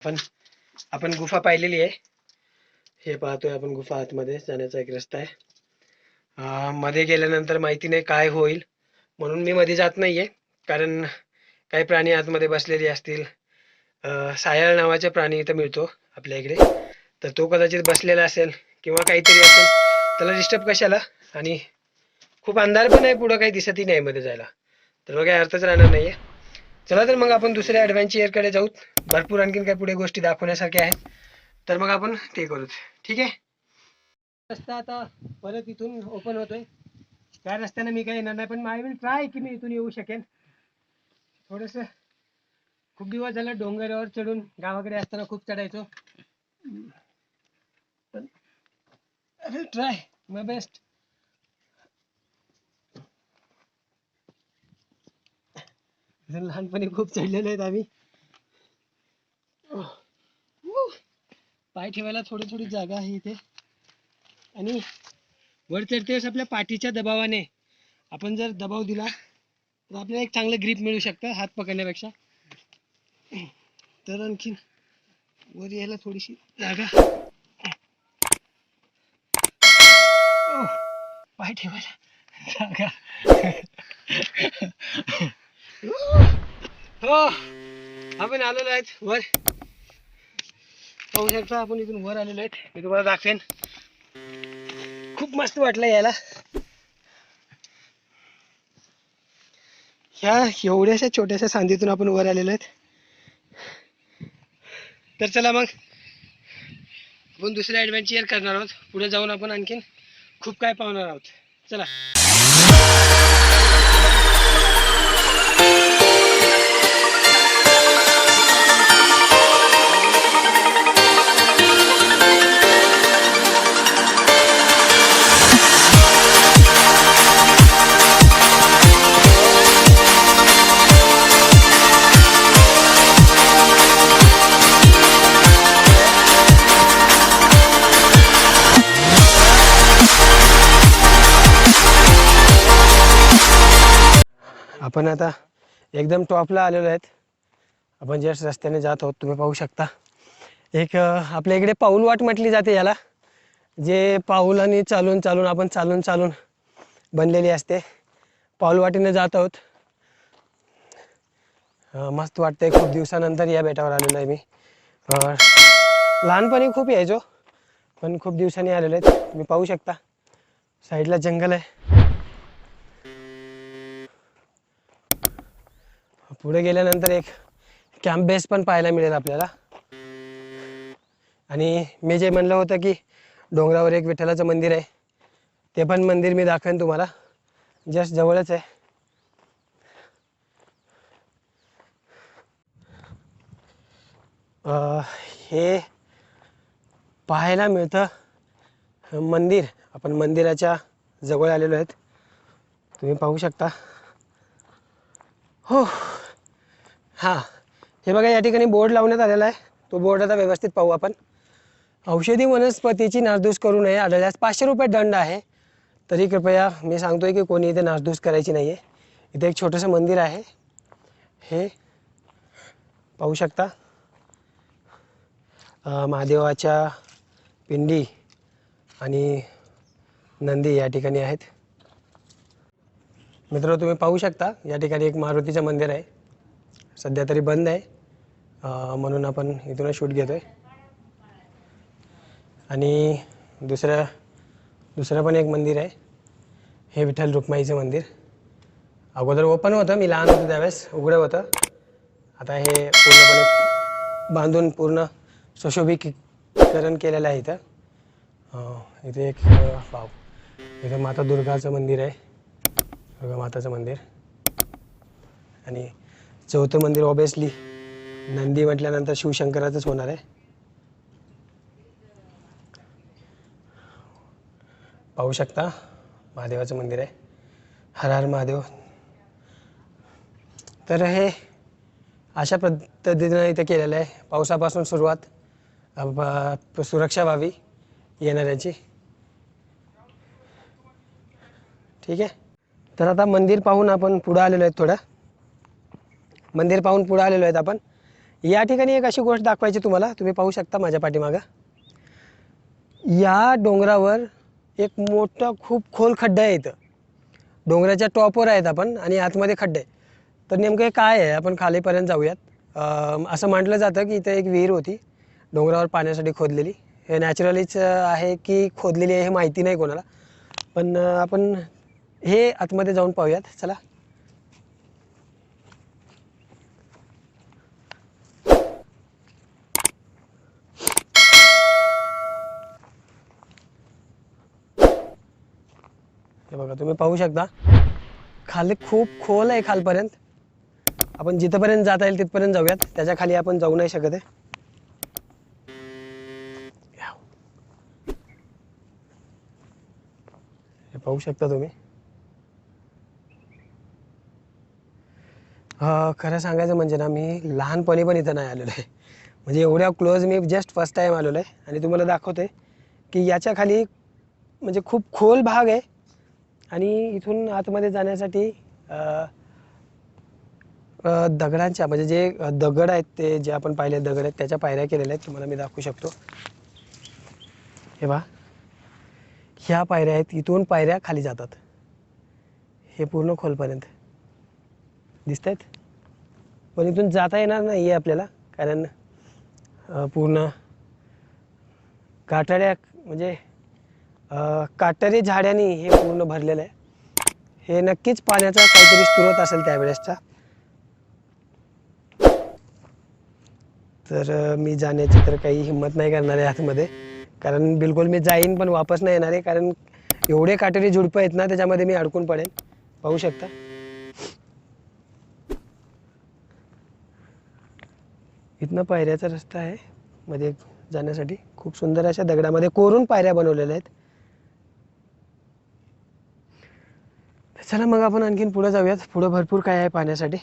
पण आपण गुफा पाहिलेली आहे. हे पाहतोय आपण गुफा, आतमध्ये जाण्याचा एक रस्ता आहे. मध्ये गेल्यानंतर माहिती नाही काय होईल, म्हणून मी मध्ये जात नाहीये. कारण काही प्राणी आतमध्ये बसलेले असतील. सायाळ नावाचा प्राणी इथं मिळतो आपल्या इकडे, तर तो कदाचित बसलेला असेल किंवा काहीतरी असेल. त्याला डिस्टर्ब कशाला, आणि खूप अंधार पण आहे, पुढं काही दिसतही नाही मध्ये जायला, तर मग काही अर्थच राहणार नाहीये. चला तर मग आपण दुसऱ्या ॲडव्हेंचरकडे जाऊ. भरपूर आणखीन काही पुढे गोष्टी दाखवण्यासारख्या आहेत, तर मग आपण ते करूच. ठीक आहे. रस्ता आता परत इथून ओपन होतोय. त्या रस्त्याने मी काही येणार नाही, पण आय विल ट्राय की मी इथून येऊ शकेन. थोडंसं खूप दिवस झालं डोंगरावर चढून गावाकडे असताना खूप चढायचो, पण I will try my best. लहानपणी खूप चढलेलो आहेत आम्ही. पाय ठेवायला थोडी थोडी जागा आहे इथे, आणि वर चढतेस आपल्या पाठीच्या दबावाने आपण जर दबाव दिला तर आपल्याला एक चांगलं ग्रीप मिळू शकतं हात पकडण्यापेक्षा. तर आणखीन वर यायला थोडीशी जागा, पाय ठेवायला जागा. हो, आपण आलेलो आहेत वर. पाहू शकता आपण इथून वर आलेलो आहेत. मी तुम्हाला दाखवेन. खूप मस्त वाटलं यायला. ह्या एवढ्याशा छोट्याशा सांदीतून आपण वर आलेलो आहेत. तर चला मग आपण दुसऱ्या ॲडव्हेंचर करणार आहोत. पुढे जाऊन आपण आणखीन खूप काय पाहणार आहोत. चला. आपण आता एकदम टॉपला आलेलो आहेत. आपण जस्ट रस्त्याने जात आहोत, तुम्ही पाहू शकता. एक आपल्या इकडे पाऊल वाट म्हटली जाते याला, जे पाऊलाने चालून चालून आपण चालून चालून बनलेली असते. पाऊल वाटेने जात आहोत. मस्त वाटतंय. खूप दिवसानंतर या बेटावर आलेलो आहे मी. लहानपणी खूप यायचो, पण खूप दिवसांनी आलेलो आहेत. तुम्ही पाहू शकता साईडला जंगल आहे. पुढे गेल्यानंतर एक कॅम्प बेस पण पाहायला मिळेल आपल्याला. आणि मी जे म्हणलं होतं की डोंगरावर एक विठ्ठलाचं मंदिर आहे, ते पण मंदिर मी दाखवेन तुम्हाला. जस्ट जवळच आहे. हे पाहायला मिळतं मंदिर. आपण मंदिराच्या जवळ आलेलो आहेत, तुम्ही पाहू शकता. हो, हां, हे बघा या ठिकाणी बोर्ड लावण्यात आलेला आहे. तो बोर्ड आता व्यवस्थित पाहू आपण. औषधी वनस्पतीची नासधूस करू नये, आढळल्यास 500 रुपये दंड आहे. तरी कृपया मी सांगतोय की कोणी इथे नासधूस करायची नाही आहे. इथे एक छोटंसं मंदिर आहे, हे पाहू शकता. महादेवाच्या पिंडी आणि नंदी या ठिकाणी आहेत. मित्र तुम्ही पाहू शकता या ठिकाणी एक मारुतीचं मंदिर आहे. सध्या तरी बंद आहे, म्हणून आपण इथूनच शूट घेतोय. आणि दुसरं पण एक मंदिर आहे, हे विठ्ठल रुक्माईचं मंदिर. अगोदर ओपन होतं, मी लहान होतो त्यावेळेस उघडं होतं. आता हे पूर्णपणे बांधून पूर्ण सुशोभीकरण केलेलं आहे इथं. इथे एक पाव इथं माता दुर्गाचं मंदिर आहे, दुर्गा माताचं मंदिर. आणि चौथं मंदिर ऑब्वियसली नंदी म्हटल्यानंतर शिवशंकराचंच होणार आहे. पाहू शकता महादेवाचं मंदिर आहे. हर हर महादेव. तर हे अशा पद्धतीनं इथे केलेलं आहे. पावसापासून सुरुवात, सुरक्षा व्हावी येणाऱ्याची. ठीक आहे. तर आता मंदिर पाहून आपण पुढं आलेलो आहेत. थोडं मंदिर पाहून पुढं आलेलो आहेत आपण. या ठिकाणी एक अशी गोष्ट दाखवायची तुम्हाला, तुम्ही पाहू शकता माझ्या पाठीमागं. या डोंगरावर एक मोठा खूप खोल खड्डा आहे. इथं डोंगराच्या टॉपवर आहेत आपण आणि आतमध्ये खड्डे. तर नेमकं हे काय आहे, आपण खालीपर्यंत जाऊयात. असं म्हटलं जातं की इथं एक विहीर होती डोंगरावर पाण्यासाठी खोदलेली. हे नॅचरलीच आहे की खोदलेली आहे हे माहिती नाही कोणाला, पण आपण हे आतमध्ये जाऊन पाहूयात. चला. हे बघा, तुम्ही पाहू शकता खाली खूप खोल आहे खालपर्यंत. आपण जिथपर्यंत जाता येईल तिथपर्यंत जाऊयात, त्याच्या खाली आपण जाऊ नाही शकत आहे. हे पाहू शकता तुम्ही. खरं सांगायचं म्हणजे ना, मी लहानपणी पण इथं नाही आलेलो आहे. म्हणजे एवढ्या क्लोज मी जस्ट फर्स्ट टाईम आलेलो आहे. आणि तुम्हाला दाखवते की याच्या खाली म्हणजे खूप खोल भाग आहे. आणि इथून आतमध्ये जाण्यासाठी दगडांच्या म्हणजे जे दगड आहेत ते जे आपण पाहिले दगड आहेत त्याच्या पायऱ्या केलेल्या आहेत. तुम्हाला मी दाखवू शकतो. हे पहा, ह्या पायऱ्या आहेत. इथून पायऱ्या खाली जातात हे पूर्ण खोलपर्यंत दिसत आहेत. पण इथून जाता येणार नाही आहे आपल्याला, कारण पूर्ण काटाड्या म्हणजे काटेरी झाड्यांनी हे पूर्ण भरलेलं आहे. हे नक्कीच पाण्याचा काहीतरी स्रोत असेल त्यावेळेसचा. तर मी जाण्याची तर काही हिंमत नाही करणार आहे आतमध्ये, कारण बिलकुल मी जाईन पण वापस नाही येणार आहे. कारण एवढे काटेरी झुडपं आहेत ना, त्याच्यामध्ये मी अडकून पडेन. पाहू शकता. इथनं पायऱ्याचा रस्ता आहे मध्ये जाण्यासाठी. खूप सुंदर अशा दगडामध्ये कोरून पायऱ्या बनवलेल्या आहेत. चला मग आपण आणखीन पुढे जाऊयात. पुढं भरपूर काय आहे पाहण्यासाठी.